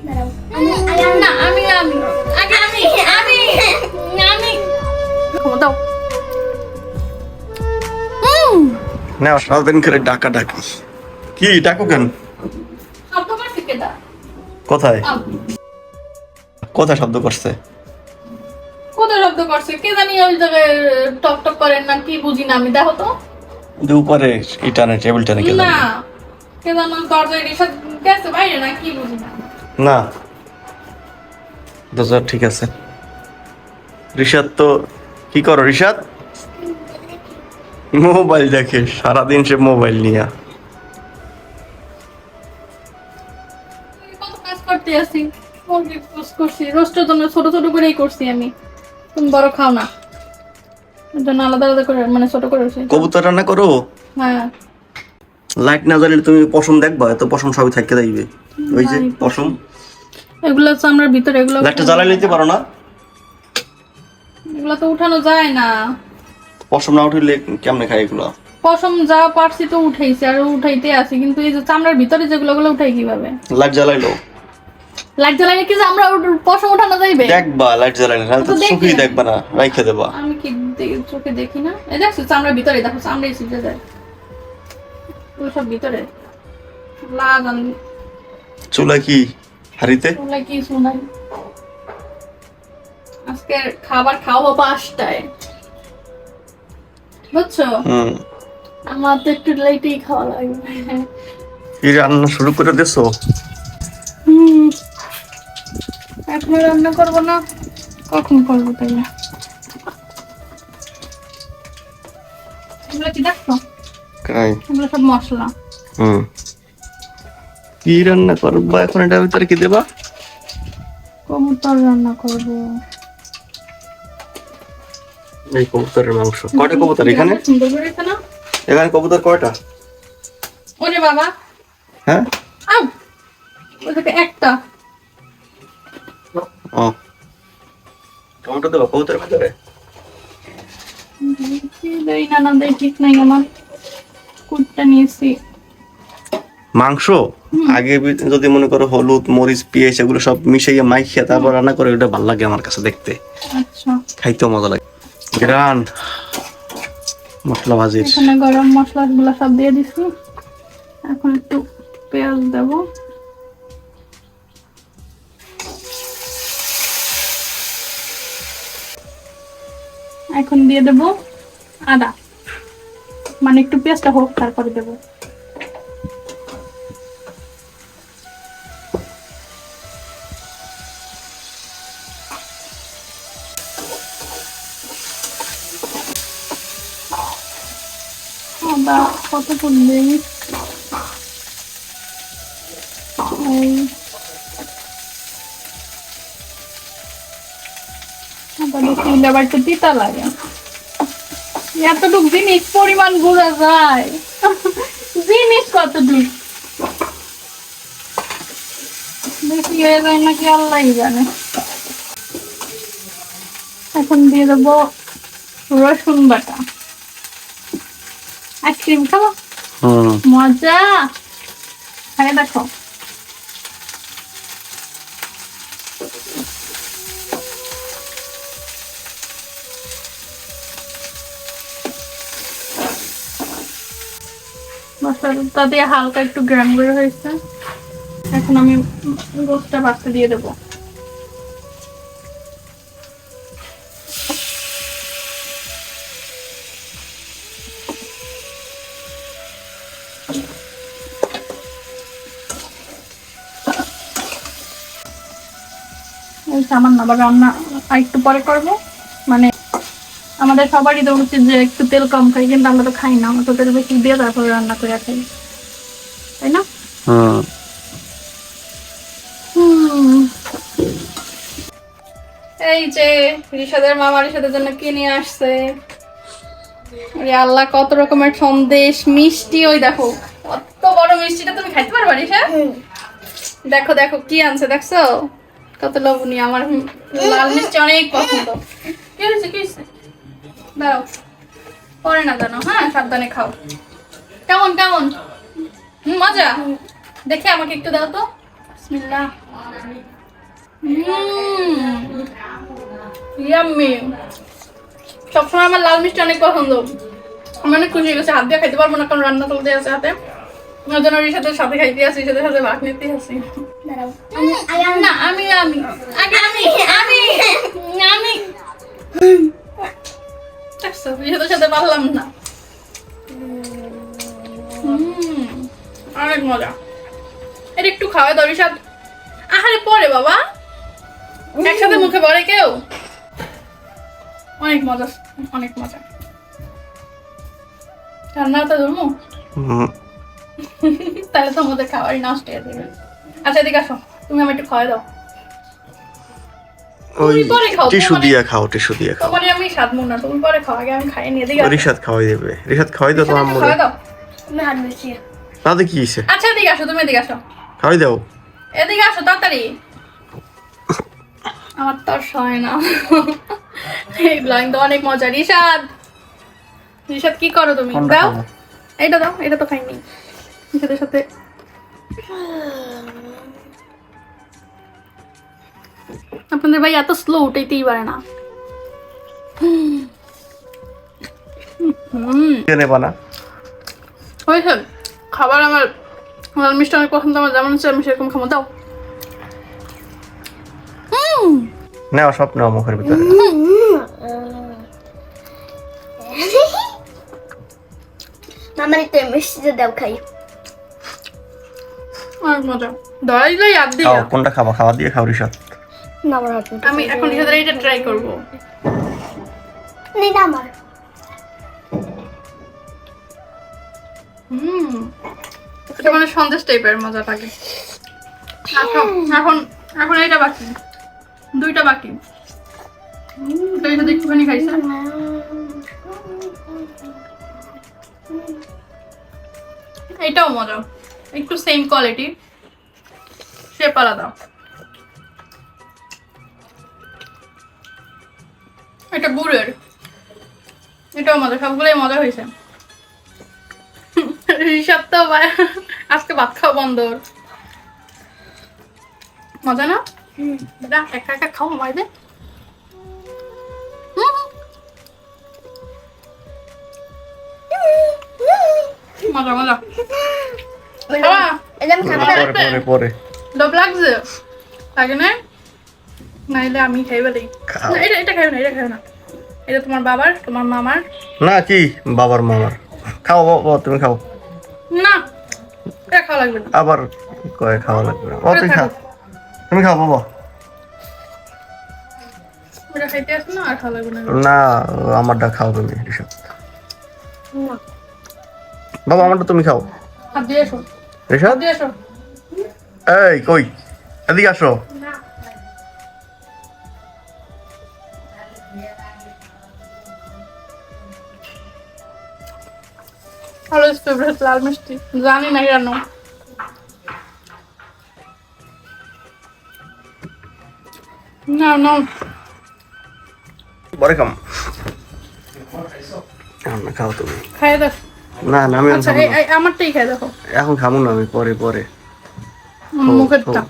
না আমি আমি আগে আমি আমি আমি দাও। না সারাদিন করে ডাকা ডাকি কি ডাকো কেন? শব্দ করছে কেডা? কোথায় কোথায় শব্দ করছে? কোথায় শব্দ করছে কে জানি? ওই জায়গায় টক টক করেন না কি বুঝি না আমি, দেখো তো। যে উপরে ইটানে টেবিল টানে কে না জানে? কে জানো দরজায় রেশা গেছে বাইরে না কি বুঝি না। না দরজা ঠিক আছে। রিশাদ তো কি করো রিশাদ? মোবাইল দেখে সারাদিন সে মোবাইল নিয়ে। কত কাজ করতে আসি, মুরগি পোস্ট করছি, রোস্টের জন্য ছোট ছোট করেই করছি আমি। তুমি বড় খাও না, এর জন্য আলাদা আলাদা করে মানে ছোট করে করছি। কবুতর রান্না করো? হ্যাঁ লাইট না জ্বালিয়ে তুমি পশম দেখবা, এত পশম সবই থাকতে যাইবে। ওই যে পশম এগুলো হচ্ছে আমরা ভিতরে, এগুলো লাইটটা জ্বালাই নিতে পারো না? এগুলো তো উঠানো যায় না। পশম না উঠলে কেমনে খায় এগুলো? পশম যা পারছি তো উঠাইছি আর উঠাইতে আসি, কিন্তু এই যে চামড়ার ভিতরে যেগুলো ওগুলো উঠাই কিভাবে? লাইট জ্বালাইলো? লাইট জ্বালাইলে কি যে আমরা পশম উঠানো যাইবে? দেখবা লাইট জ্বালাইলে, নাহলে তো চোখেই দেখবা না, রাইখে দেবা। আমি কি চোখে দেখি না? এই দেখছো চামড়ার ভিতরে, দেখো চামড়াই ছিটে যায়, ওগুলো সব ভিতরে লাগান। চুলা কি হাড়িতে? ওগুলো কি শোনাই? আজকে খাবার খাওয়া 5টায়, বুঝছো? আমার তো একটু লেটেই খাওয়া লাগবে। কি রান্না শুরু করে দিছো? এখন রান্না করবো না, কখন করবো তাইলে? এগুলো কি দেখছো? কাই এগুলো সব মশলা। কি রান্না করবা এখন? এটার ভিতরে কি দেবা? কবুতর রান্না করবো। এই কবুতরের মাংস। কয়টা কবুতর এখানে? সুন্দর করেছে না? এখানে কবুতর কয়টা? ওরে বাবা, হ্যাঁ আউ ওদেরকে একটা। ও টমেটো দেবা কবুতরের ভিতরে? দেই না, না দেই ঠিক নাই আমার। কুটটা নিয়েছি মাংস আগে যদি মনে করো হলুদ মরিচ পেঁয়াজ এগুলো সব মিশিয়ে মাইখিয়া তারপর রান্না করে, ওটা ভালো লাগে আমার কাছে দেখতে, আচ্ছা। খাইতেও মজা লাগে। গ্রান মশলা ভাজির এখানে গরম মশলা গুলো সব দিয়ে দিছি, এখন একটু পেঁয়াজ দেবো। এখন দিয়ে দেবো আদা, মানে একটু পেঁয়াজটা হোক তারপরে দেবো। আদা কত করলে? আবার একটু তিতা লাগে, এতটুক জিনিস পরিমাণ বোঝা যায়? জিনিস কতটুক বেশি হয়ে যায় নাকি আল্লাহই জানে। এখন দিয়ে দেবো রসুন বাটা। আইসক্রিম খাবো, মজা। হ্যাঁ দেখো মশলাটা দিয়ে হালকা একটু গ্রাম করে হয়েছে। এখন আমি গোস্তটা ভাজতে দিয়ে দেবো। সামান্য আবার রান্না আর একটু পরে করবো, মানে আমাদের সবারই তো উচিত যে একটু তেল কম খাই, কিন্তু আমরা তো খাই না, আমরা তো তেল বেশি দিয়ে তারপরে রান্না করে খাই, তাই না? এই যে রিশাদের মামা রিশাদের জন্য কি নিয়ে আসছে, আরে আল্লাহ কত রকমের সন্দেশ মিষ্টি। ওই দেখো কত বড় মিষ্টিটা, তুমি খাইতে পারবা রিশা? দেখো দেখো কি আনছে, দেখছো কত লবণীয়। আমার লাল মিষ্টি অনেক পছন্দ। কি হয়েছে কি হয়েছে? দাও পরে না জানো, হ্যাঁ সাবধানে খাও। কেমন কেমন? মজা? দেখে আমাকে একটু দাও তো। বিসমিল্লাহ। ইয়াম্মি। সবসময় আমার লাল মিষ্টি অনেক পছন্দ। আমি অনেক খুশি হয়ে গেছি, হাত দিয়ে খাইতে পারবো না কারণ রান্না চলতে আছে হাতে। ওই জন্য রিশাদের সাথে খাইতে আসি, রিশাদের সাথে ভাগ নিতে আসি। না আমি আমি আগে আমি আমি আমি রিশাদের সাথে পারলাম না। অনেক মজা। এটা একটু খাওয়া দাও রিশাদ। আহারে পরে বাবা, একসাথে মুখে পড়ে কেউ? অনেক মজা, অনেক মজা। রান্নাটা ধরবো তাহলে তো আমাদের খাওয়ারই নষ্ট হয়ে যাবে। আচ্ছা এদিকে আসো, তুমি আমি একটু খাওয়াই দাও। ওই তুমি পরে খাও, টিস্যু তোমার- দিয়ে খাও, টিস্যু দিয়ে খাও। তোমার আমি স্বাদ মন না, তুমি পরে খাও, আগে আমি খাই নিয়ে দিকে রিশাদ খাওয়াই দেবে, রিশাদ খাওয়াই দাও তোমার আম্মুরে। খাওয়াই দাও। আমি হাত দিয়েছি। তাতে কি হইছে? আচ্ছা এদিকে আসো, তুমি এদিকে আসো, খাওয়াই দাও। এদিকে আসো তাড়াতাড়ি। আমার তো আর সয় না এই ব্লগিং তো অনেক মজা। রিশাদ, রিশাদ কি করো তুমি? কোনটা দাও খাবো? এইটা দাও, এটা তো খাইনি। রিশাদের সাথে আপনাদের ভাই এত স্লো উঠাইতেই পারে না। কে নেবা না? হয়েছে খাবার আমার লাল মিষ্টি অনেক পছন্দ, আমার যেমন হচ্ছে আমি সেরকম খাবো। দাও। নাও, সব নাও মুখের ভিতরে। মামার একটু মিষ্টি দাও খাই। অনেক মজা। দয়াইলে ইয়াদ খাও, দিয়া। কোনটা খাবা? খাওয়া দিয়ে খাও রিশাদ। না আমার হাত আমি এখন রিশাদের এইটা ট্রাই করব। নেই না আমার। এটা মানে সন্দেশ টাইপের মজা লাগে। এখন এখন এখন এইটা বাকি, দুইটা বাকি। এটার সাথে একটুখানি খাইছে। এটাও মজা, একটু সেম কোয়ালিটি, শেপ আলাদা। এটা গুড়ের, এটাও মজা, সবগুলোই মজা হয়েছে। ঋষভ তো আজকে ভাত খাওয়া বন্ধ ওর। মজা না? এটা একা একা খাও মাইদে। মজা মজা। খাওয়া? এটা আমি খাবো না। পরে পরে পরে লোভ লাগছে? লাগে না? নাইলে আমি খাইবে দেই। খাও। না, এটা এটা খাইবে না, এটা খাইবে না। এটা তোমার বাবার, তোমার মামার। না, কি বাবার মামার? খাও বাবা, তুমি খাও। না, এটা খাওয়া লাগবে না। আবার কয়ে খাওয়া লাগবে না। ও এটা তুই খাও, থাকুক। তুমি খাও বাবা। ওটা খাইতে আসো না, আর খাওয়া লাগবে না। না, আমারটা খাও তুমি রিশাদ। না। বাবা আমারটা তুমি খাও। হাত দিয়ে এসো, রিশাদ, হাত দিয়ে এসো। এই কই, এদিকে আসো। অলওয়েজ ফেভারিট লাল মিষ্টি, জানি না কেন। না না, পরে খাম। না খাও তুমি। খাই দেখো। না না, আমি এখন আচ্ছা খাবো না। আমারটাই খাই দেখো, এখন খাবো না আমি, পরে পরে। মুখেরটা।